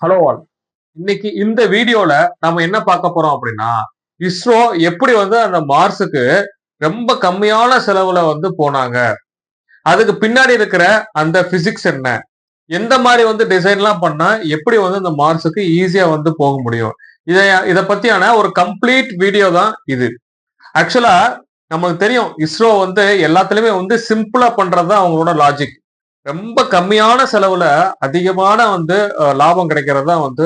Hello all. இன்னைக்கு இந்த வீடியோல நம்ம என்ன பார்க்க போறோம் அப்படின்னா, இஸ்ரோ எப்படி வந்து அந்த மார்ஸுக்கு ரொம்ப கம்மியான செலவுல வந்து போனாங்க. அதுக்கு பின்னாடி இருக்கிற அந்த பிசிக்ஸ் என்ன? எந்த மாரி வந்து டிசைன்லாம் பண்ணா எப்படி வந்து அந்த மார்ஸுக்கு ஈஸியா வந்து போக முடியும்? இத இத பத்தியான ஒரு கம்ப்ளீட் வீடியோ தான் இது. ஆக்சுவலா நமக்கு தெரியும் இஸ்ரோ வந்து எல்லாத்துலயுமே வந்து சிம்பிளா பண்றது தான் அவங்களோட லாஜிக். ரொம்ப கம்மியான செலவுல அதிகமான வந்து லாபம் கிடைக்கிறது தான் வந்து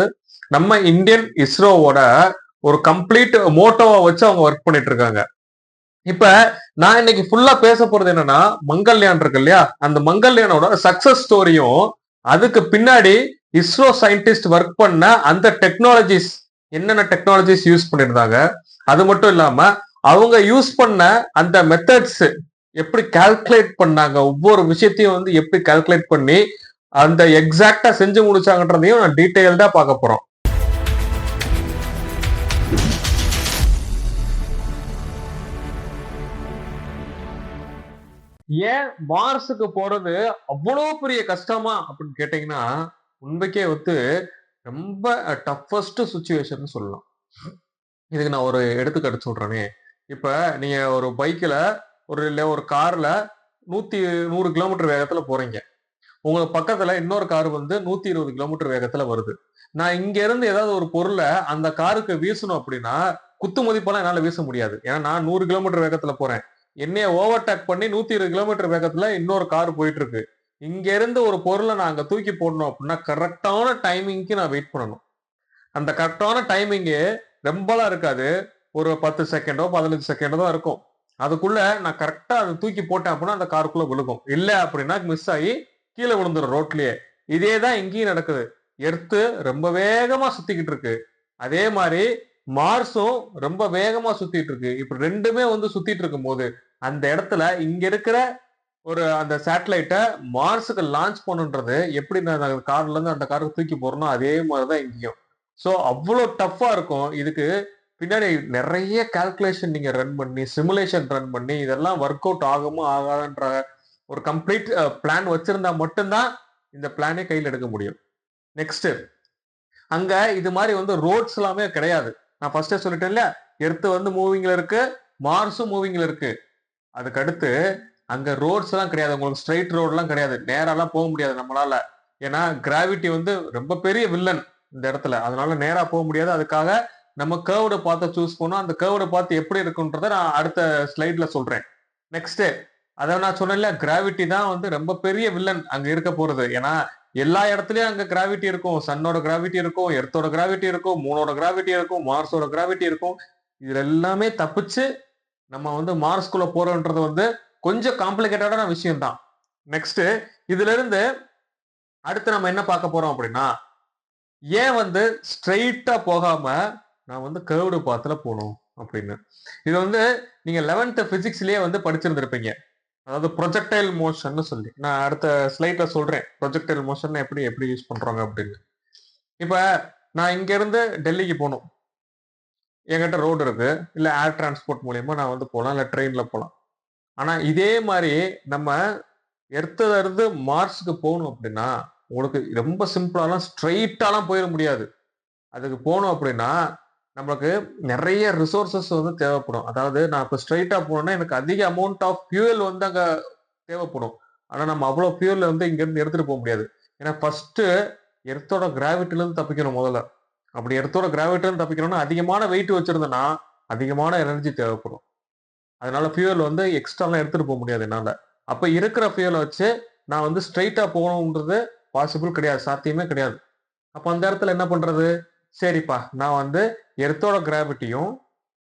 நம்ம இந்தியன் இஸ்ரோவோட ஒரு கம்ப்ளீட் மோட்டோவை வச்சு அவங்க ஒர்க் பண்ணிட்டு இருக்காங்க. இப்ப நான் இன்னைக்கு ஃபுல்லா பேச போறது என்னன்னா, மங்கள்யான் இருக்கு இல்லையா? அந்த மங்கள்யானோட சக்சஸ் ஸ்டோரியும், அதுக்கு பின்னாடி இஸ்ரோ சயின்டிஸ்ட் ஒர்க் பண்ண அந்த டெக்னாலஜிஸ் என்னென்ன டெக்னாலஜிஸ் யூஸ் பண்ணியிருந்தாங்க. அது மட்டும் இல்லாம அவங்க யூஸ் பண்ண அந்த மெத்தட்ஸ் எப்படி கால்குலேட் பண்ணாங்க, ஒவ்வொரு விஷயத்தையும் வந்து எப்படி கால்குலேட் பண்ணி அந்த எக்ஸாக்டா செஞ்சு முடிச்சாங்கன்றதையும் நான் டீடைல்டா பார்க்க போறோம். ஏன் மார்ஸுக்கு போறது அவ்வளவு பெரிய கஷ்டமா அப்படின்னு கேட்டீங்கன்னா, உண்மைக்கே வந்து ரொம்ப டஃபஸ்ட் சிச்சுவேஷன் சொல்லலாம். இதுக்கு நான் ஒரு எடுத்துக்காட்டு சொல்றேனே. இப்ப நீங்க ஒரு பைக்ல இல்ல ஒரு கார்ல 100 கிலோமீட்டர் வேகத்துல போறீங்க. உங்க பக்கத்துல இன்னொரு கார் வந்து 120 கிலோமீட்டர் வேகத்துல வருது. நான் இங்க இருந்து ஏதாவது ஒரு பொருள அந்த காருக்கு வீசணும் அப்படின்னா, குத்து மதிப்பெல்லாம் என்னால வீச முடியாது. ஏன்னா நான் 100 கிலோமீட்டர் வேகத்துல போறேன். என்னைய ஓவர்டேக் பண்ணி 120 கிலோமீட்டர் வேகத்துல இன்னொரு கார் போயிட்டு இருக்கு. இங்க இருந்து ஒரு பொருள நான் அங்க தூக்கி போடணும் அப்படின்னா, கரெக்ட்டான டைமிங்க்கு நான் வெயிட் பண்ணணும். அந்த கரெக்ட்டான டைமிங்கு ரொம்பலாம் இருக்காது. ஒரு 10 செகண்டோ, 15 செகண்டோ தான் இருக்கும். அதுக்குள்ள நான் கரெக்ட்டா அத தூக்கி போட்டேன் அப்படின்னா, அந்த காருக்குள்ள விழுகும். இல்ல அப்படின்னா மிஸ் ஆயி கீழ விழுந்துரும் ரோட்லயே. இதே தான் இங்கேயும் நடக்குது. எர்த்து ரொம்ப வேகமா சுத்திக்கிட்டு இருக்கு. அதே மாரி மார்ஸும் ரொம்ப வேகமா சுத்திட்டு இருக்கு. இப்ப 2மே வந்து சுத்திட்டு இருக்கும்போது, அந்த இடத்துல இங்க இருக்கிற அந்த சேட்டலைட்ட மார்ஸுக்கு லான்ச் பண்ணுன்றது எப்படி நான் கார்ல இருந்து அந்த காருக்கு தூக்கி போறனோ, அதே மாரி தான் இங்கேயும். சோ அவ்ளோ டஃப்பா இருக்கும். இதுக்கு பின்னாடி நெறைய கால்குலேஷன் நீங்க ரன் பண்ணி, சிமுலேஷன் ரன் பண்ணி, இதெல்லாம் வொர்க் அவுட் ஆகுமா? ஆகாதான்ற ஒரு கம்ப்ளீட் பிளான் வச்சிருந்தா மட்டும் தான் இந்த பிளானே கையில எடுக்க முடியும். நெக்ஸ்ட் அங்க இது மாரி வந்து ரோட்ஸ் எல்லாமே கிடையாது. நான் ஃபர்ஸ்ட்டே சொல்லிட்டேன் இல்லையா? எர்த் வந்து மூவிங்ல இருக்கு. மார்ஸும் மூவிங்ல இருக்கு. அதுக்கு அடுத்து அங்க ரோட்ஸ் எல்லாம் கிடையாது. உங்களுக்கு ஸ்ட்ரெயிட் ரோட்லாம் கிடையாது. நேராலாம் போ முடியாது நம்மளால. ஏன்னா கிராவிட்டி வந்து ரொம்ப பெரிய வில்லன் இந்த இடத்துல. அதனால நேரா போ முடியாது. அதுக்காக நம்ம கர்வ்ட பாத்து சூஸ் பண்ணோம். அந்த கர்வ்ட பாத்து எப்படி இருக்குன்றத நான் அடுத்த ஸ்லைட்ல சொல்றேன். நெக்ஸ்ட் அதான் நான் சொன்னேன்ல கிராவிட்டி தான் வந்து ரொம்ப பெரிய வில்லன் அங்க இருக்க போறது. ஏன்னா எல்லா இடத்துலயும் அங்க கிராவிட்டி இருக்கும். சன்னோட கிராவிட்டி இருக்கும், எர்த்தோட கிராவிட்டி இருக்கும், மூனோட கிராவிட்டி இருக்கும், மார்ஸோட கிராவிட்டி இருக்கும். இதுல எல்லாமே தப்பிச்சு நம்ம வந்து மார்ஸ்குள்ள போறோம்ன்றது வந்து கொஞ்சம் காம்ப்ளிகேட்டடான விஷயம் தான். நெக்ஸ்ட் இதுல இருந்து அடுத்து நம்ம என்ன பார்க்க போறோம் அப்படின்னா, ஏன் வந்து ஸ்ட்ரெயிட்டா போகாம நான் வந்து கர்வ்டு பாத்ல போணும் அப்படின்னு. இது வந்து நீங்க 11th பிசிக்ஸ்லயே வந்து படிச்சிருந்திருப்பீங்க. அதாவது ப்ரொஜெக்டைல் மோஷன்னு சொல்லி. நான் அடுத்த ஸ்லைட்ல சொல்றேன். ப்ரொஜெக்டைல் மோஷன் எப்படி எப்படி யூஸ் பண்றாங்க அப்படின்னு. இப்ப நான் இங்க இருந்து டெல்லிக்கு போணும். என்கிட்ட ரோடு இருக்கு. இல்ல ஏர் டிரான்ஸ்போர்ட் மூலியமா நான் வந்து போலாம். இல்ல ட்ரெயின்ல போலாம். ஆனா இதே மாரி நம்ம எர்த்ல இருந்து மார்ஸ்க்கு போணும் அப்படின்னா, உங்களுக்கு ரொம்ப சிம்பிளாலாம் ஸ்ட்ரெய்ட்டாலாம் போயிற முடியாது. அதுக்கு போணும் அப்படின்னா, நமக்கு நெறைய ரிசோர்ஸஸ் வந்து தேவைப்படும். அதாவது நான் இப்ப ஸ்ட்ரெய்ட்டா போணும்னா, எனக்கு அதிக அமௌண்ட் ஆஃப் ஃபியூயல் வந்து அங்க தேவைப்படும். ஆனா நம்ம அவ்வளோ ஃபியூயல் வந்து இங்க இருந்து எடுத்துட்டு போ முடியாது. ஏன்னா ஃபர்ஸ்ட்டு எர்த்தோட கிராவிட்டில இருந்து தப்பிக்கணும் முதல்ல. அப்படி எர்த்தோட கிராவிட்டில இருந்து தப்பிக்கணும்னா, அதிகமான வெயிட் வச்சிருந்தேன்னா, அதிகமான எனர்ஜி தேவைப்படும். அதனால ஃபியூயல் வந்து எக்ஸ்ட்ராலாம் எடுத்துட்டு போ முடியாது என்னால. அப்ப இருக்கிற ஃபியூயல வச்சு நான் வந்து ஸ்ட்ரெய்ட்டா போகணும்ன்றது பாசிபிள் கிடையாது. சாத்தியமே கிடையாது. அப்ப அந்த இடத்துல என்ன பண்றது? சரிப்பா, நான் வந்து எர்த்தோட கிராவிட்டியும்,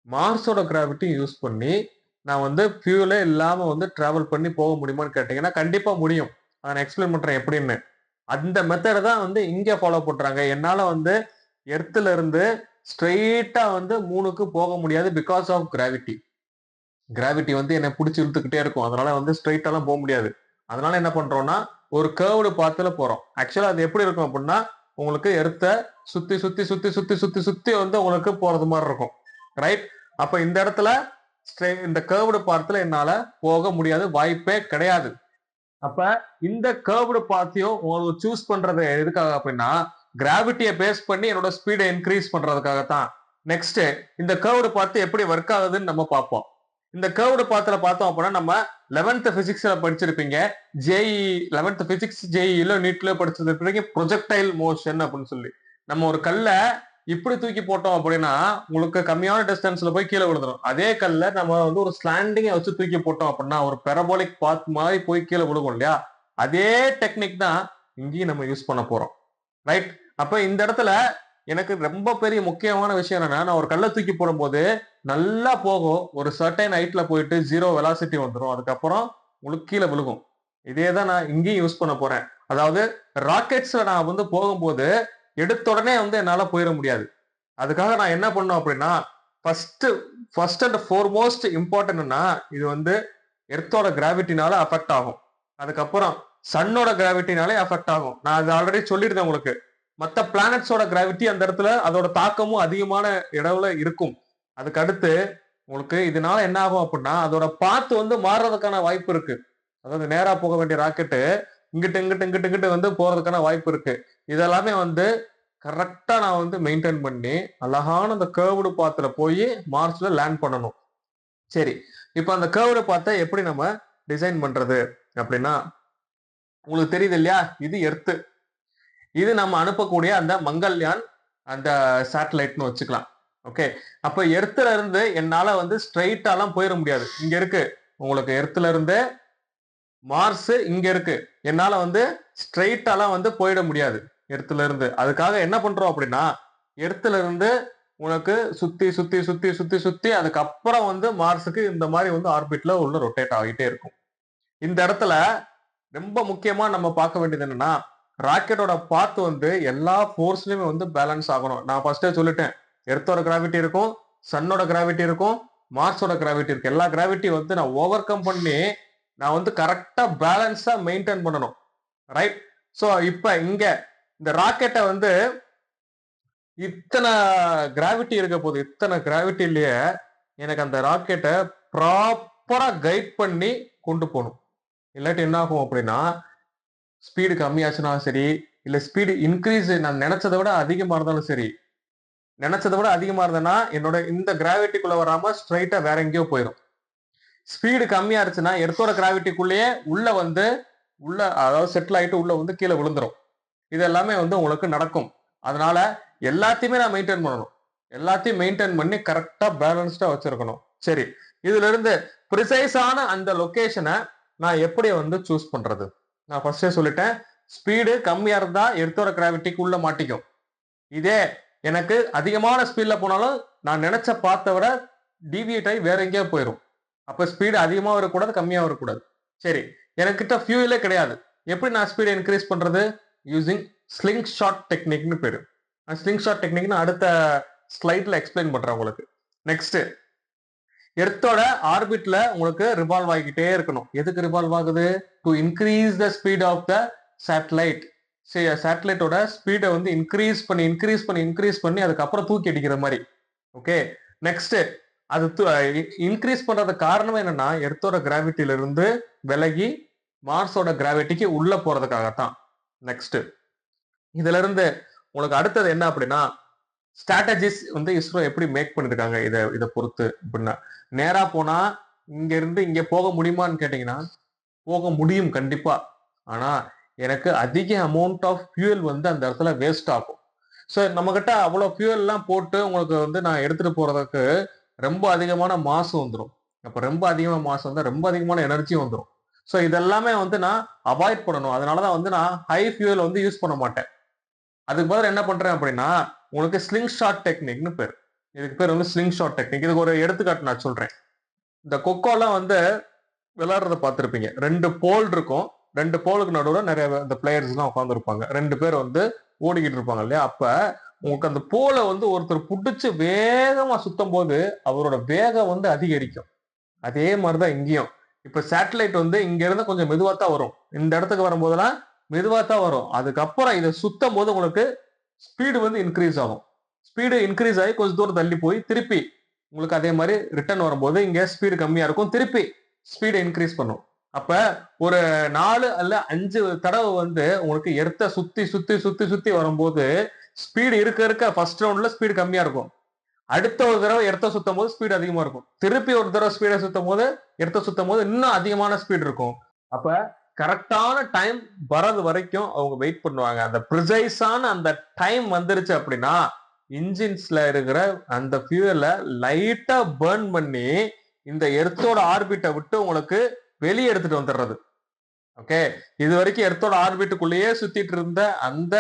மார்ஸோட கிராவிட்டியும் யூஸ் பண்ணி, நான் வந்து ஃபியூயலே இல்லாம வந்து டிராவல் பண்ணி போக முடியுமான்னு கேட்டீங்கன்னா, கண்டிப்பா முடியும். அத நான் எக்ஸ்பிளைன் பண்றேன் எப்படின்னு. அந்த மெத்தட தான் வந்து இங்க ஃபாலோ பண்றாங்க. என்னால வந்து எர்த்ல இருந்து ஸ்ட்ரெய்ட்டா வந்து மூனுக்கு போக முடியாது. Because of gravity. கிராவிட்டி வந்து என்ன புடிச்சு இழுத்துக்கிட்டே இருக்கும். அதனால வந்து ஸ்ட்ரெய்ட்டாலாம் போ முடியாது. அதனால என்ன பண்றோம்னா, ஒரு கர்வ்டு பாத்ல போறோம். ஆக்சுவலா அது எப்படி இருக்கும் அப்டின்னா, உங்களுக்கு எர்த்த சுத்தி, சுத்தி, சுத்தி, சுத்தி, சுத்தி, சுத்தி வந்து உங்களுக்கு போறது மாரி இருக்கும். ரைட்? அப்ப இந்த இடத்துல இந்த கர்வ்டு பாத்ல என்னால போக முடியாது. வாய்ப்பே கிடையாது. அப்ப இந்த கர்வ்டு பாத்தையும் உங்களுக்கு சூஸ் பண்றது எதுக்காக அப்டின்னா, கிராவிட்டியை பேஸ் பண்ணி என்னோட ஸ்பீடை இன்க்ரீஸ் பண்றதுக்காகத்தான். நெக்ஸ்ட் இந்த கர்வ்டு பார்த்து எப்படி ஒர்க் ஆகுதுன்னு நம்ம பார்ப்போம். இந்த கர்வ்டு பாத்துல பார்த்தோம் அப்படின்னா நம்ம 11th பிசிக்ஸ்ல படிச்சிருப்பீங்க. ஜேஇ 11th பிசிக்ஸ் ஜேஇல நீட்ல படிச்சிருப்பீங்க ப்ரொஜெக்டைல் மோஷன் அப்படின்னு சொல்லி. நம்ம ஒரு கல்ல இப்படி தூக்கி போட்டோம் அப்படின்னா உங்களுக்கு கம்மியான டிஸ்டன்ஸ்ல போய் கீழே விழுந்துடும். அதே கல்ல நம்ம வந்து ஒரு ஸ்லாண்டிங்கை வச்சு தூக்கி போட்டோம் அப்படின்னா ஒரு பெரபோலிக் பாத் மாதிரி போய் கீழே விழுகும் இல்லையா? அதே டெக்னிக் தான் இங்கேயும் நம்ம யூஸ் பண்ண போறோம். ரைட்? அப்ப இந்த இடத்துல எனக்கு ரொம்ப பெரிய முக்கியமான விஷயம் என்னன்னா, நான் ஒரு கல்லை தூக்கி போடும்போது நல்லா போகும். ஒரு சர்டைன் ஹைட்ல போயிட்டு 0 வெலாசிட்டி வந்துடும். அதுக்கப்புறம் உங்களுக்கு கீழே விழுகும். இதே தான் நான் இங்கேயும் யூஸ் பண்ண போறேன். அதாவது ராக்கெட்ஸ்ல நான் வந்து போகும்போது எடுத்த உடனே வந்து என்னால போயிட முடியாது. அதுக்காக நான் என்ன பண்ணணும் அப்படின்னா, ஃபர்ஸ்ட் அண்ட் ஃபோர்மோஸ்ட் இம்பார்ட்டன்ட்னா இது வந்து எர்த்தோட கிராவிட்டினால அஃபெக்ட் ஆகும். அதுக்கப்புறம் சன்னோட கிராவிட்டினாலே அஃபெக்ட் ஆகும். நான் அது ஆல்ரெடி சொல்லியிருந்தேன் உங்களுக்கு. மற்ற பிளானட்ஸோட கிராவிட்டி அந்த இடத்துல அதோட தாக்கமும் அதிகமான இடவுல இருக்கும். அதுக்கு அடுத்து உங்களுக்கு இதனால என்ன ஆகும் அப்படின்னா அதோட பாத்து வந்து மாறுறதுக்கான வாய்ப்பு இருக்கு. அதாவது நேரா போக வேண்டிய ராக்கெட்டு இங்கிட்டு இங்கிட்டு இங்கிட்டு இங்கிட்டு வந்து போறதுக்கான வாய்ப்பு இருக்கு. இதெல்லாமே வந்து கரெக்டா நான் வந்து மெயின்டைன் பண்ணி அழகான அந்த கர்வ்டு பாத்துல போய் மார்ஸ்ல லேண்ட் பண்ணணும். சரி, இப்ப அந்த கர்வ்டு பாத்தை எப்படி நம்ம டிசைன் பண்றது அப்படின்னா உங்களுக்கு தெரியுது இல்லையா? இது எர்த்து. இது நம்ம அனுப்பக்கூடிய அந்த மங்கள்யான் அந்த சேட்டலைட்னு வச்சுக்கலாம். ஓகே, அப்ப எர்த்ல இருந்து என்னால வந்து ஸ்ட்ரைட்டாலாம் போயிட முடியாது. இங்க இருக்கு உங்களுக்கு எர்த்ல இருந்து மார்ஸ் இங்க இருக்கு. என்னால வந்து ஸ்ட்ரைட்டாலாம் வந்து போயிட முடியாது எர்த்ல இருந்து. அதுக்காக என்ன பண்றோம் அப்படின்னா எர்த்ல இருந்து உனக்கு சுத்தி சுத்தி சுத்தி சுத்தி சுத்தி அதுக்கப்புறம் வந்து மார்ஸுக்கு இந்த மாதிரி வந்து ஆர்பிட்ல உள்ள ரொட்டேட் ஆகிட்டே இருக்கும். இந்த இடத்துல ரொம்ப முக்கியமா நம்ம பார்க்க வேண்டியது என்னன்னா ராக்கெட்டோட பாத் வந்து எல்லா ஃபோர்ஸ்லயுமே வந்து பேலன்ஸ் ஆகணும். நான் ஃபர்ஸ்டே சொல்லிட்டேன், எர்த்தோட கிராவிட்டி இருக்கும், சன்னோட கிராவிட்டி இருக்கும், மார்ஸோட கிராவிட்டி இருக்கு. எல்லா கிராவிட்டி வந்து நான் ஓவர் கம் பண்ணி நான் வந்து கரெக்டா பேலன்ஸா மெயின்டைன் பண்ணணும். ரைட்? சோ இப்ப இங்க இந்த ராக்கெட்டை வந்து இத்தனை கிராவிட்டி இருக்க போது, இத்தனை கிராவிட்டிலேயே எனக்கு அந்த ராக்கெட்டை ப்ராப்பரா கைட் பண்ணி கொண்டு போகணும். இல்லாட்டி என்ன ஆகும் அப்படின்னா ஸ்பீடு கம்மியாச்சுன்னா சரி, இல்ல ஸ்பீடு இன்க்ரீஸ் நான் நினைச்சதை விட அதிகமா இருந்தாலும் சரி, நினைச்சதை விட அதிகமா இருந்தேன்னா என்னோட இந்த கிராவிட்டிக்குள்ள வராம ஸ்ட்ரைட்டா வேற எங்கேயோ போயிடும். ஸ்பீடு கம்மியா இருந்துச்சுன்னா எர்த்தோட கிராவிட்டிக்குள்ளேயே உள்ள வந்து உள்ள அதாவது செட்டில் ஆயிட்டு உள்ள வந்து கீழே விழுந்துரும். இது எல்லாமே வந்து உங்களுக்கு நடக்கும். அதனால எல்லாத்தையுமே நான் மெயின்டைன் பண்ணணும். எல்லாத்தையும் மெயின்டைன் பண்ணி கரெக்டா பேலன்ஸ்டா வச்சிருக்கணும். சரி, இதுல இருந்து ப்ரிசைஸான அந்த லொகேஷனை நான் எப்படி வந்து சூஸ் பண்றது? நான் ஃபர்ஸ்டே சொல்லிட்டேன், ஸ்பீடு கம்மியா இருந்தா எர்த்தோட கிராவிட்டிக்கு உள்ள மாட்டிக்கும். இதே எனக்கு அதிகமான ஸ்பீட்ல போனாலும் நான் நினைச்ச பாத்தை விட டிவியேட் ஆகி வேற எங்கேயோ போயிடும். அப்ப ஸ்பீடு அதிகமாகவும் இருக்கக்கூடாது, கம்மியாகவும் இருக்கக்கூடாது. சரி, எனக்கிட்ட ஃபியூலே கிடையாது. எப்படி நான் ஸ்பீடை இன்க்ரீஸ் பண்றது? யூசிங் ஸ்லிங் ஷாட் டெக்னிக்னு பேரு. ஸ்லிங் ஷாட் டெக்னிக்னு அடுத்த ஸ்லைட்ல எக்ஸ்பிளைன் பண்றேன் உங்களுக்கு. நெக்ஸ்ட், எர்த்தோட ஆர்பிட்ல உங்களுக்கு ரிவால்வ் ஆகிக்கிட்டே இருக்கணும். எதுக்கு ரிவால்வ் ஆகுது? To increase the speed of the satellite. சரி, சேட்டலைட்டோட ஸ்பீடை வந்து இன்க்ரீஸ் பண்ணி இன்க்ரீஸ் பண்ணி இன்க்ரீஸ் பண்ணி அதுக்கப்புறம் தூக்கி அடிக்கிற மாதிரி. ஓகே, நெக்ஸ்ட் அது இன்க்ரீஸ் பண்றது காரணம் என்னன்னா எர்த்தோட கிராவிட்டில இருந்து விலகி மார்ஸோட கிராவிட்டிக்கு உள்ள போறதுக்காகத்தான். நெக்ஸ்ட், இதுல இருந்து உங்களுக்கு அடுத்தது என்ன அப்படின்னா ஸ்ட்ராட்டஜிஸ் வந்து இஸ்ரோ எப்படி மேக் பண்ணிருக்காங்க இதை பொறுத்து அப்படின்னா நேரா போனா இங்க இருந்து இங்க போக முடியுமான்னு கேட்டீங்கன்னா போக முடியும் கண்டிப்பா. ஆனா எனக்கு அதிக அமௌண்ட் ஆஃப் ஃபியூல் வந்து அந்த இடத்துல வேஸ்ட் ஆகும். ஸோ நம்ம கிட்ட அவ்வளவு ஃபியூல் எல்லாம் போட்டு உங்களுக்கு வந்து நான் எடுத்துட்டு போறதுக்கு ரொம்ப அதிகமான மாசு வந்துடும். அப்ப ரொம்ப அதிகமான மாசு வந்தா ரொம்ப அதிகமான எனர்ஜி வந்துடும். ஸோ இதெல்லாமே வந்து நான் அவாய்ட் பண்ணணும். அதனாலதான் வந்து நான் ஹை ஃபியூல் வந்து யூஸ் பண்ண மாட்டேன். அதுக்கு பதில் என்ன பண்றேன் அப்படின்னா உங்களுக்கு ஸ்லிங் ஷாட் டெக்னிக்னு பேர். இதுக்கு பேர் வந்து ஸ்லிங் ஷாட் டெக்னிக். இதுக்கு ஒரு எடுத்துக்காட்டு நான் சொல்றேன். இந்த கொக்கோலாம் வந்து விளையாடுறத பார்த்துருப்பீங்க. 2 போல் இருக்கும். 2 போலுக்கு நடுவில் நிறைய இந்த பிளேயர்ஸ் எல்லாம் உட்காந்துருப்பாங்க. 2 பேர் வந்து ஓடிக்கிட்டு இருப்பாங்க இல்லையா? அப்ப உங்களுக்கு அந்த போலை வந்து ஒருத்தர் புடிச்சு வேகமா சுத்தும் போது அவரோட வேகம் வந்து அதிகரிக்கும். அதே மாதிரிதான் இங்கேயும். இப்ப சேட்டலைட் வந்து இங்க இருந்து கொஞ்சம் மெதுவா தான் வரும். இந்த இடத்துக்கு வரும்போதெல்லாம் மெதுவா தான் வரும். அதுக்கப்புறம் இதை சுத்தும் போது உங்களுக்கு ஸ்பீடு வந்து இன்க்ரீஸ் ஆகும். ஸ்பீடு இன்க்ரீஸ் ஆகி கொஞ்சம் தூரம் தள்ளி போய் திருப்பி உங்களுக்கு அதே மாதிரி ரிட்டர்ன் வரும்போது இங்க ஸ்பீடு கம்மியா இருக்கும். திருப்பி ஸ்பீடை இன்க்ரீஸ் பண்ணும். அப்ப ஒரு 4 அல்ல 5 தடவை வந்து உங்களுக்கு எர்த்த சுத்தி சுத்தி சுத்தி சுத்தி வரும்போது ஸ்பீடு இருக்க ஃபர்ஸ்ட் ரவுண்ட்ல ஸ்பீடு கம்மியா இருக்கும். அடுத்த ஒரு தடவை எர்த்த சுத்தும் போது ஸ்பீடு அதிகமா இருக்கும். திருப்பி ஒரு தடவை ஸ்பீடை சுத்தும் போது எர்த்த சுத்தும் போது இன்னும் அதிகமான ஸ்பீடு இருக்கும். அப்ப கரெக்டான டைம் வரது வரைக்கும் அவங்க வெயிட் பண்ணுவாங்க. அந்த ப்ரிசைஸான அந்த டைம் வந்துருச்சு அப்படின்னா இன்ஜின்ஸ்ல இருக்கிற அந்த ஃபியூயலை லைட்டா பர்ன் பண்ணி இந்த எர்த்தோட ஆர்பிட்டை விட்டு உங்களுக்கு வெளியே எடுத்துட்டு வந்துடுறது. ஓகே, இது வரைக்கும் எர்த்தோட ஆர்பிட்டுக்குள்ளேயே சுத்திட்டு இருந்த அந்த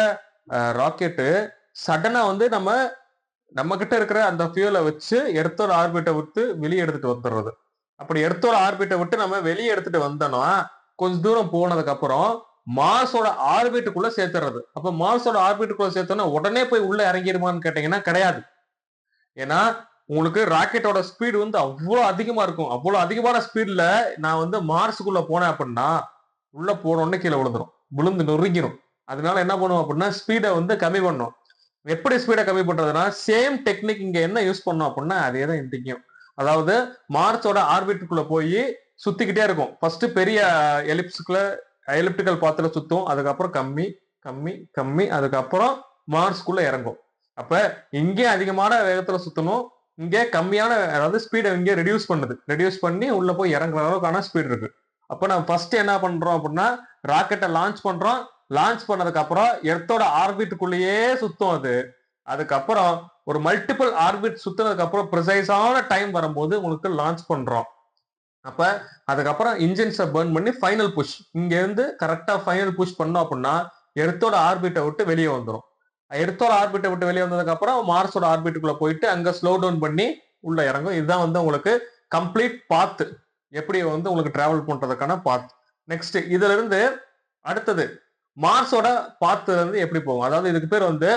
ராக்கெட்டு சடனா வந்து நம்ம கிட்ட இருக்கிற அந்த ஃபியூலை வச்சு எர்த்தோட ஆர்பிட்டை விட்டு வெளியே எடுத்துட்டு வந்துடுறது. அப்படி எர்த்தோட ஆர்பிட்டை விட்டு நம்ம வெளியே எடுத்துட்டு வந்தோம்னா கொஞ்ச தூரம் போனதுக்கு அப்புறம் மார்ஸோட ஆர்பிட்டுக்குள்ள சேர்த்துறது. அப்ப மார்ஸோட ஆர்பிட்டுக்குள்ள சேர்த்தோம்னா உடனே போய் உள்ள இறங்கிடுமான்னு கேட்டீங்கன்னா கிடையாது. ஏன்னா உங்களுக்கு ராக்கெட்டோட ஸ்பீடு வந்து அவ்வளவு அதிகமா இருக்கும். அவ்வளவு அதிகமான ஸ்பீட்ல நான் வந்து மார்ஸுக்குள்ள போனேன் அப்படின்னா உள்ள போனோடனே கீழே விழுந்துரும், விழுந்து நொறுங்கிடும். அதனால என்ன பண்ணுவோம் அப்படின்னா ஸ்பீடை வந்து கம்மி பண்ணும். எப்படி ஸ்பீடை கம்மி பண்றதுன்னா சேம் டெக்னிக் இங்க என்ன யூஸ் பண்ணோம் அப்படின்னா அதே தான் இன்றைக்கும். அதாவது மார்ஸோட ஆர்பிட்டுக்குள்ள போய் சுத்திக்கிட்டே இருக்கும். ஃபர்ஸ்ட் பெரிய எலிப்டிக்கல் பாத்துல சுத்தும், அதுக்கப்புறம் கம்மி கம்மி கம்மி, அதுக்கப்புறம் மார்ஸ்குள்ள இறங்கும். அப்ப இங்கே அதிகமான வேகத்துல சுத்தணும், இங்கே கம்மியான அதாவது ஸ்பீடை இங்கே ரெடியூஸ் பண்ணி உள்ள போய் இறங்குற அளவுக்கான ஸ்பீட் இருக்கு. அப்ப நம்ம ஃபர்ஸ்ட் என்ன பண்றோம் அப்படின்னா ராக்கெட்டை லான்ச் பண்றோம். லான்ச் பண்ணதுக்கு அப்புறம் எர்த்தோட ஆர்பிட்டுக்குள்ளேயே சுத்தும் அது. அதுக்கப்புறம் ஒரு மல்டிபிள் ஆர்பிட் சுத்தினதுக்கு அப்புறம் ப்ரிசைஸான டைம் வரும்போது உங்களுக்கு லான்ச் பண்றோம். அப்ப அதுக்கப்புறம் இன்ஜின்ஸை பர்ன் பண்ணி ஃபைனல் புஷ், இங்க இருந்து கரெக்டா ஃபைனல் புஷ் பண்ணோம் அப்படின்னா எர்த்தோட ஆர்பிட்டை விட்டு வெளியே வந்துடும். எர்த்தோட ஆர்பிட்டை விட்டு வெளியே வந்ததுக்கு அப்புறம் மார்ஸோட ஆர்பிட்டுக்குள்ள போயிட்டு அங்க ஸ்லோ டவுன் பண்ணி உள்ள இறங்கும். இதுதான் வந்து உங்களுக்கு கம்ப்ளீட் பாத்து, எப்படி வந்து உங்களுக்கு டிராவல் பண்றதுக்கான பாத். நெக்ஸ்ட் இதுல இருந்து அடுத்தது மார்ஸோட பாத்துல இருந்து எப்படி போகும், அதாவது இதுக்கு பேர் வந்து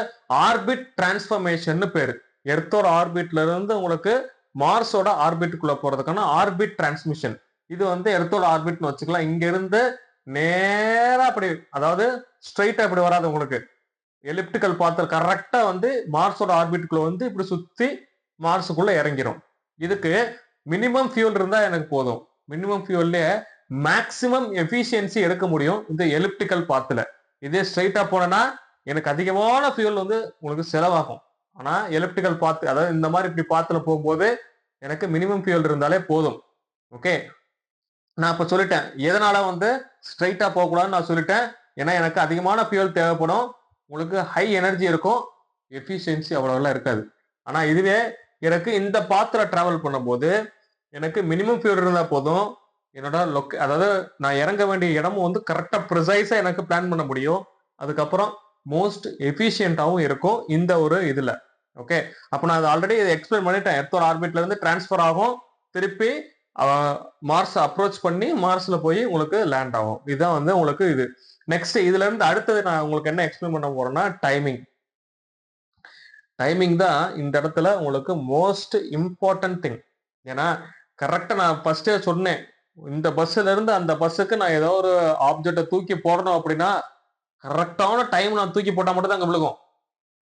ஆர்பிட் டிரான்ஸ்ஃபர்மேஷன் பேரு. எர்த்தோட ஆர்பிட்ல இருந்து உங்களுக்கு மார்ஸோட ஆர்பிட்டுக்குள்ள போறதுக்கான ஆர்பிட் டிரான்ஸ்மிஷன். இது வந்து எர்த்தோட ஆர்பிட்னு வச்சுக்கலாம். இங்க இருந்து நேரா அப்படி, அதாவது ஸ்ட்ரைட்டா இப்படி வராது உங்களுக்கு, எலிப்டிக்கல் பாத்து கரெக்டா வந்து மார்ஸோட ஆர்பிட்டுக்குள்ள வந்து இப்படி சுத்தி மார்ஸுக்குள்ள இறங்கிரும். இதுக்கு மினிமம் ஃபியூல் இருந்தா எனக்கு போதும். மினிமம் ஃபியூல்லே மேக்சிமம் எஃபிஷியன்சி எடுக்க முடியும் இந்த எலிப்டிக்கல் பாத்துல. இதே ஸ்ட்ரைட்டா போனேன்னா எனக்கு அதிகமான ஃபியூல் வந்து உங்களுக்கு செலவாகும். ஆனா எலிப்டிக்கல் பாத்து, அதாவது இந்த மாதிரி இப்படி பாத்துல போகும்போது எனக்கு மினிமம் ஃபியூல் இருந்தாலே போதும். ஓகே, நான் இப்ப சொல்லிட்டேன் எதனால வந்து ஸ்ட்ரைட்டா போகக்கூடாதுன்னு நான் சொல்லிட்டேன். ஏன்னா எனக்கு அதிகமான ஃபியூல் தேவைப்படும், உங்களுக்கு ஹை எனர்ஜி இருக்கும், எஃபிஷியன்சி அவ்வளவு இருக்காது. ஆனா இதுவே எனக்கு இந்த பாத்திர டிராவல் பண்ணும்போது எனக்கு மினிமம் ஃபியூல் இருந்தா போதும். என்னோட அதாவது நான் இறங்க வேண்டிய இடமும் வந்து கரெக்டா ப்ரிசைஸா எனக்கு பிளான் பண்ண முடியும். அதுக்கப்புறம் மோஸ்ட் எஃபிஷியன்டாவும் இருக்கும் இந்த ஒரு இதுல. ஓகே, அப்ப நான் ஆல்ரெடி இதை எக்ஸ்பிளைன் பண்ணிட்டேன். எர்த்தோட ஆர்பிட்ல இருந்து டிரான்ஸ்பர் ஆகும், திருப்பி மார்ஸ் அப்ரோச் பண்ணி மார்ஸ்ல போய் உங்களுக்கு லேண்ட் ஆகும். இதுதான் வந்து உங்களுக்கு இது. நெக்ஸ்ட் இதுல இருந்து அடுத்தது நான் உங்களுக்கு என்ன எக்ஸ்பிளைன் பண்ண போறேன்னா டைமிங். டைமிங் தான் இந்த இடத்துல உங்களுக்கு மோஸ்ட் இம்பார்ட்டன்ட் திங். ஏன்னா கரெக்டா நான் ஃபர்ஸ்டே சொன்னேன், இந்த பஸ்ல இருந்து அந்த பஸ்ஸுக்கு நான் ஏதோ ஒரு ஆப்ஜெக்டை தூக்கி போடணும் அப்படின்னா கரெக்டான டைம் நான் தூக்கி போட்டா மட்டும் தான் அங்க விழுகும்,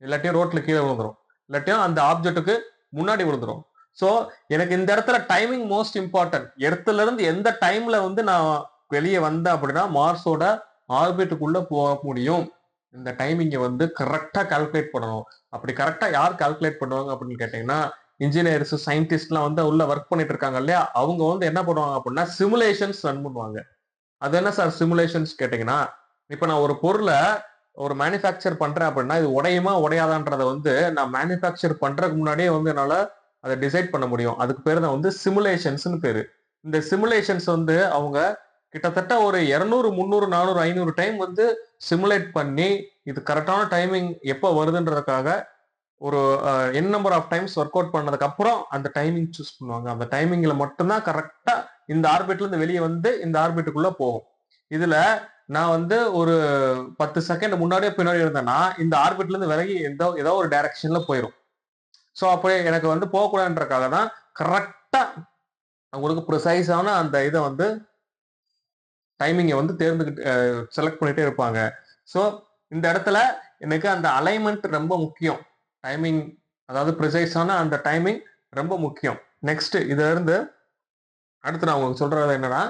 இல்லாட்டியும் ரோட்ல கீழே விழுந்துரும், இல்லாட்டியும் அந்த ஆப்ஜெக்ட்டுக்கு முன்னாடி விழுந்துரும். ஸோ எனக்கு இந்த இடத்துல டைமிங் மோஸ்ட் இம்பார்ட்டன்ட். இடத்துல இருந்து எந்த டைம்ல வந்து நான் வெளியே வந்தேன் அப்படின்னா மார்ஸோட ஆர்பிட்டுக்குள்ள போக முடியும், இந்த டைமிங்கை வந்து கரெக்டா கால்குலேட் பண்ணணும். அப்படி கரெக்டா யார் கால்குலேட் பண்ணுவாங்க அப்படின்னு கேட்டீங்கன்னா இன்ஜினியர்ஸ் சயின்டிஸ்ட்லாம் வந்து உள்ள ஒர்க் பண்ணிட்டு இருக்காங்க இல்லையா, அவங்க வந்து என்ன பண்ணுவாங்க அப்படின்னா சிமுலேஷன்ஸ் ரன் பண்ணுவாங்க. அது என்ன சார் சிமுலேஷன்ஸ் கேட்டீங்கன்னா, இப்ப நான் ஒரு பொருளை ஒரு மேனுஃபேக்சர் பண்றேன் அப்படின்னா இது உடையுமா உடையாதான்றத வந்து நான் மேனுஃபேக்சர் பண்றதுக்கு முன்னாடியே வந்து என்னால அதை டிசைட் பண்ண முடியும். அதுக்கு பேர் தான் வந்து சிமுலேஷன்ஸ்னு பேரு. இந்த சிமுலேஷன்ஸ் வந்து அவங்க கிட்டத்தட்ட ஒரு 200 300 400 500 டைம் வந்து சிமுலேட் பண்ணி இது கரெக்டான டைமிங் எப்போ வருதுன்றதுக்காக ஒரு என் number of times work out பண்ணதுக்கு அப்புறம் அந்த டைமிங் சூஸ் பண்ணுவாங்க. அந்த டைமிங்ல மட்டும்தான் கரெக்டா இந்த ஆர்பிட்ல இருந்து வெளியே வந்து இந்த ஆர்பிட்டுக்குள்ள போகும். இதுல நான் வந்து ஒரு 10 செகண்ட் முன்னாடியே பின்னாடி இருந்தேன்னா இந்த ஆர்பிட்ல இருந்து விலகி ஏதோ ஒரு டைரக்ஷன்ல போயிடும். ஸோ அப்போ எனக்கு வந்து போகக்கூடாதுன்றக்காக தான் கரெக்டா உங்களுக்கு ப்ரிசைஸான அந்த இதை வந்து டைமிங்கை வந்து செலக்ட் பண்ணிட்டே இருப்பாங்க. ஸோ இந்த இடத்துல எனக்கு அந்த அலைன்மெண்ட் ரொம்ப முக்கியம். டைமிங், அதாவது ப்ரிசைஸான அந்த டைமிங் ரொம்ப முக்கியம். நெக்ஸ்ட் இதுல இருந்து அடுத்து நான் உங்களுக்கு சொல்றது என்னன்னா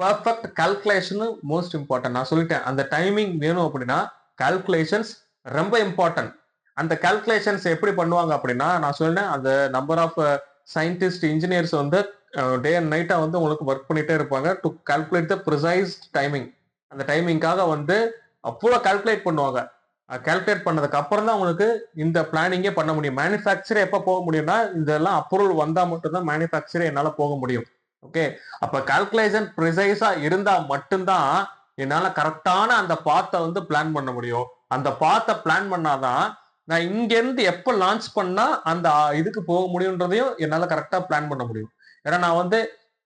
பர்ஃபெக்ட் கால்குலேஷன் மோஸ்ட் இம்பார்ட்டன்ட். நான் சொல்லிட்டேன், அந்த டைமிங் வேணும் அப்படின்னா கால்குலேஷன்ஸ் ரொம்ப இம்பார்ட்டன்ட். அந்த கால்குலேஷன்ஸ் எப்படி பண்ணுவாங்க அப்படின்னா, நான் சொன்னேன் அந்த நம்பர் ஆஃப் சயின்டிஸ்ட் இன்ஜினியர்ஸ் வந்து டே அண்ட் நைட்டா வந்து உங்களுக்கு ஒர்க் பண்ணிட்டே இருப்பாங்க to calculate the precise timing. அந்த டைமிங்காக வந்து அவ்வளோ கால்குலேட் பண்ணுவாங்க. கால்குலேட் பண்ணதுக்கு அப்புறம் தான் உங்களுக்கு இந்த பிளானிங்கே பண்ண முடியும். மேனுஃபேக்சரே எப்போ போக முடியும்னா இதெல்லாம் அப்ரூவல் வந்தா மட்டும்தான் மேனுஃபேக்சரே என்னால போக முடியும். ஓகே, அப்ப கால்குலேஷன் ப்ரிசைஸா இருந்தா மட்டும்தான் என்னால கரெக்டான அந்த பாத்தை வந்து பிளான் பண்ண முடியும். அந்த பாத்தை பிளான் பண்ணாதான் நான் இங்க இருந்து எப்ப லான்ச் பண்ணா அந்த இதுக்கு போக முடியும்ன்றதையும் என்னால கரெக்டா பிளான் பண்ண முடியும். ஏன்னா நான் வந்து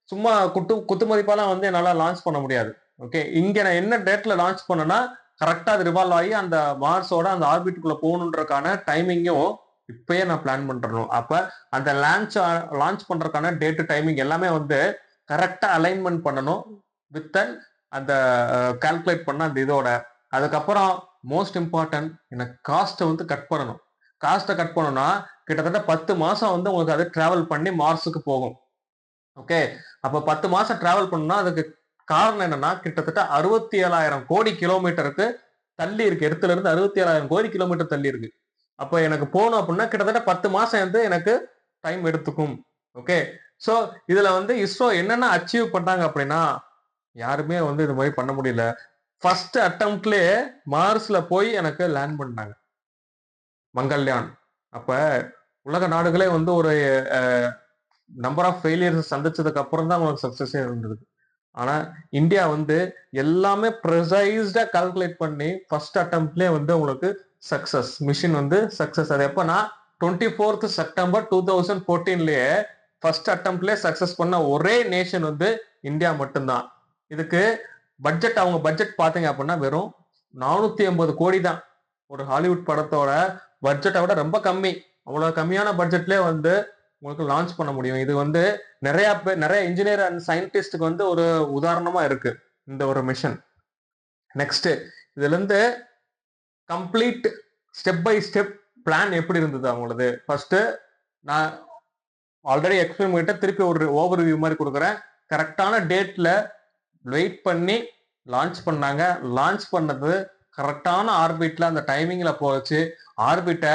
சும்மா குத்து மதிப்பாலாம் வந்து என்னால லான்ச் பண்ண முடியாது. ஓகே, இங்க நான் என்ன டேட்ல லான்ச் பண்ணனா கரெக்டா அது ரிவால்வ் ஆகி அந்த மார்ஸோட அந்த ஆர்பிட்டுக்குள்ள போகணுன்றதுக்கான டைமிங்கும் இப்பயே நான் பிளான் பண்றணும். அப்ப அந்த லான்ச் பண்றதுக்கான டேட் டைமிங் எல்லாமே வந்து கரெக்டா அலைன்மெண்ட் பண்ணணும் வித் அந்த கால்குலேட் பண்ண அந்த இதோட. அதுக்கப்புறம் மோஸ்ட் இம்பார்ட்டன்ட் எனக்கு காஸ்ட்டை வந்து கட் பண்ணணும். காஸ்ட்டை கட் பண்ணணும்னா கிட்டத்தட்ட 10 மாசம் வந்து உங்களுக்கு அது டிராவல் பண்ணி மார்ஸுக்கு போகும். ஓகே, அப்ப 10 மாசம் டிராவல் பண்ணா அதுக்கு காரணம் என்னன்னா கிட்டத்தட்ட 67,000 கோடி கிலோமீட்டருக்கு தள்ளி இருக்கு. இடத்துல இருந்து 67,000 கோடி கிலோமீட்டர் தள்ளி இருக்கு. அப்ப எனக்கு போகணும் அப்படின்னா கிட்டத்தட்ட 10 மாசம் வந்து எனக்கு டைம் எடுத்துக்கும். ஓகே, சோ இதுல வந்து இஸ்ரோ என்னென்ன அச்சீவ் பண்ணாங்க அப்படின்னா யாருமே வந்து இது மாதிரி பண்ண முடியல. ஃபர்ஸ்ட் அட்டம்ப்ட்லயே மார்ஸ்ல போய் எனக்கு லேண்ட் பண்ணாங்க மங்கள்யான். அப்ப உலக நாடுகளே வந்து ஒரு நம்பர் ஆஃப் ஃபெயிலியர்ஸ் சந்திச்சதுக்கு அப்புறம் தான் உங்களுக்கு சக்சஸே இருந்தது. ஆனா இந்தியா வந்து எல்லாமே ப்ரிசைஸ்டா கால்குலேட் பண்ணி ஃபர்ஸ்ட் அட்டம்ப்ட்லயே வந்து உங்களுக்கு சக்சஸ் மிஷின் வந்து சக்சஸ். அது எப்பன்னா 24th செப்டம்பர் 2014லயே ஃபர்ஸ்ட் அட்டம்ப்ட்லயே சக்சஸ் பண்ண ஒரே நேஷன் வந்து இந்தியா மட்டும்தான். இதுக்கு பட்ஜெட் அவங்க பட்ஜெட் பாத்தீங்க அப்படின்னா வெறும் 480 கோடி தான். ஒரு ஹாலிவுட் படத்தோட பட்ஜெட்டை விட ரொம்ப கம்மி. அவ்வளவு கம்மியான பட்ஜெட்லயே வந்து உங்களுக்கு லான்ச் பண்ண முடியும். இது வந்து நிறைய பேர் நிறைய இன்ஜினியர் அண்ட் சயின்டிஸ்டுக்கு வந்து ஒரு உதாரணமா இருக்கு இந்த ஒரு மிஷன். நெக்ஸ்ட் இதுல இருந்து complete step by step plan எப்படி இருந்தது அவங்களது. ஃபர்ஸ்ட் நான் ஆல்ரெடி எக்ஸ்பிளைன் பண்ணிட்டு திருப்பி ஒரு ஓவர்வியூ மாதிரி கொடுக்குறேன். கரெக்டான டேட்ல வெயிட் பண்ணி லான்ச் பண்ணாங்க. லான்ச் பண்ணது கரெக்டான ஆர்பிட்ல அந்த டைமிங்ல போச்சு. ஆர்பிட்ட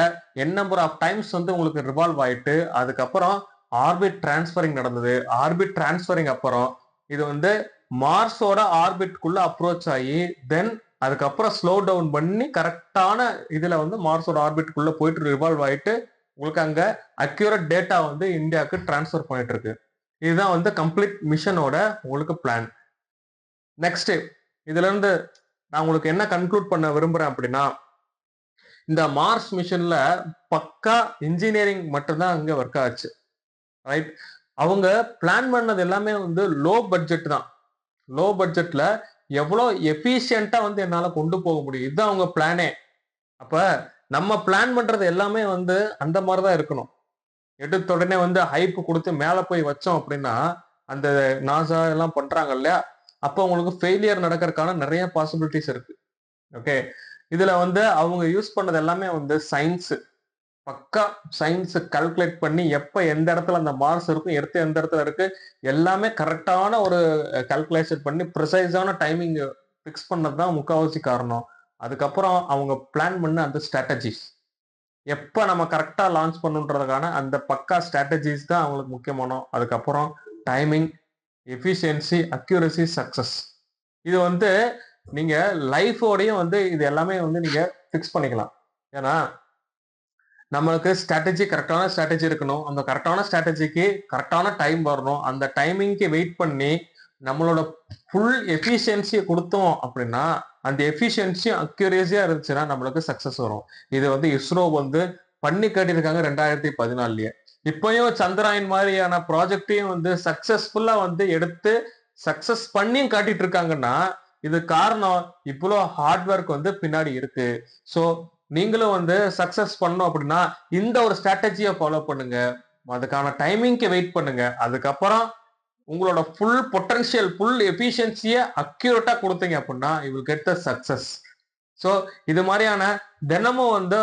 என் நம்பர் ஆஃப் டைம்ஸ் வந்து உங்களுக்கு ரிவால்வ் ஆயிட்டு அதுக்கப்புறம் ஆர்பிட் டிரான்ஸ்பரிங் நடந்தது. ஆர்பிட் டிரான்ஸ்பரிங் அப்புறம் இது வந்து மார்ஸோட ஆர்பிட்குள்ள அப்ரோச் ஆகி தென் அதுக்கப்புறம் ஸ்லோ டவுன் பண்ணி கரெக்டான இதுல வந்து மார்ஸோட ஆர்பிட்குள்ள போயிட்டு ரிவால்வ் ஆயிட்டு உங்களுக்கு அங்க அக்யூரேட் டேட்டா வந்து இந்தியாவுக்கு டிரான்ஸ்பர் பண்ணிட்டு இருக்கு. இதுதான் வந்து கம்ப்ளீட் மிஷனோட உங்களுக்கு பிளான். நெக்ஸ்ட் இதுல இருந்து நான் உங்களுக்கு என்ன கன்க்ளூட் பண்ண விரும்புறேன் அப்படின்னா இந்த மார்ஸ் மிஷன்ல பக்கா இன்ஜினியரிங் மட்டும்தான் அங்க ஒர்க் ஆச்சு. ரைட், அவங்க பிளான் பண்ணது எல்லாமே வந்து லோ பட்ஜெட் தான். லோ பட்ஜெட்ல எவ்வளவு எஃபிஷியன்ட்டா வந்து என்னால கொண்டு போக முடியும், இதுதான் அவங்க பிளானே. அப்ப நம்ம பிளான் பண்றது எல்லாமே வந்து அந்த மாதிரிதான் இருக்கணும். எடுத்த உடனே வந்து ஹைப் கொடுத்து மேல போய் வச்சோம் அப்படின்னா அந்த நாசா எல்லாம் பண்றாங்க இல்லையா, அப்ப உங்களுக்கு ஃபெயிலியர் நடக்கிறதுக்கான நிறைய பாசிபிலிட்டிஸ் இருக்கு. ஓகே, இதுல வந்து அவங்க யூஸ் பண்ணது எல்லாமே வந்து சயின்ஸ், பக்கா சயின்ஸ் கால்குலேட் பண்ணி எப்ப எந்த இடத்துல அந்த மார்ஸ் இருக்கும் எடுத்து எந்த இடத்துல இருக்கு எல்லாமே கரெக்டான ஒரு கால்குலேஷன் பண்ணி ப்ரிசைஸான டைமிங் பிக்ஸ் பண்ணதுதான் முக்காவாசி காரணம். அதுக்கப்புறம் அவங்க பிளான் பண்ண அந்த ஸ்ட்ராட்டஜிஸ் எப்ப நம்ம கரெக்டா லான்ச் பண்ணுன்றதுக்கான அந்த பக்கா ஸ்ட்ராட்டஜிஸ் தான் அவங்களுக்கு முக்கியமானோம். அதுக்கப்புறம் டைமிங், எஃபிஷியன்சி, அக்யூரசி, சக்சஸ். இது வந்து நீங்க லைஃபோடையும் வந்து இது எல்லாமே வந்து நீங்க பிக்ஸ் பண்ணிக்கலாம். ஏன்னா நம்மளுக்கு ஸ்ட்ராட்டஜி கரெக்டான ஸ்ட்ராட்டஜி இருக்கணும். அந்த கரெக்டான ஸ்ட்ராட்டஜிக்கு கரெக்டான டைம் வரணும். அந்த டைமிங்க்கு வெயிட் பண்ணி நம்மளோட ஃபுல் எஃபிஷியன்சியை கொடுத்தோம் அப்படின்னா அந்த எஃபிஷியன்சி அக்யூரேசியா இருந்துச்சுன்னா நம்மளுக்கு சக்சஸ் வரும். இது வந்து இஸ்ரோ வந்து பண்ணி காட்டியிருக்காங்க 2014லயே. இப்பயும் சந்திராயன் மாதிரியான ப்ராஜெக்டையும் வந்து சக்சஸ்ஃபுல்லா வந்து எடுத்து சக்சஸ் பண்ணியும் காட்டிட்டு இருக்காங்கன்னா இது காரணம் இவ்வளோ ஹார்ட் ஒர்க் வந்து பின்னாடி இருக்கு. ஸோ நீங்களும் வந்து சக்சஸ் பண்ணணும் அப்படின்னா இந்த ஒரு ஸ்ட்ராட்டஜியை ஃபாலோ பண்ணுங்க. அதுக்கான டைமிங்க்கு வெயிட் பண்ணுங்க. அதுக்கப்புறம் உங்களோட ஃபுல் பொட்டன்ஷியல் ஃபுல் எஃபிஷியன்சியை அக்யூரேட்டா கொடுத்தீங்க அப்படின்னா you will get the success. So இது மாதிரியான தினமும் வந்து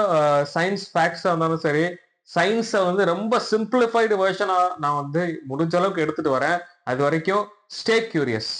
சயின்ஸ் ஃபேக்ட்ஸா இருந்தாலும் சரி, சயின்ஸை வந்து ரொம்ப சிம்பிளிஃபைடு வெர்ஷனா நான் வந்து முடிஞ்ச அளவுக்கு எடுத்துட்டு வரேன். அது வரைக்கும் ஸ்டே கியூரியஸ்.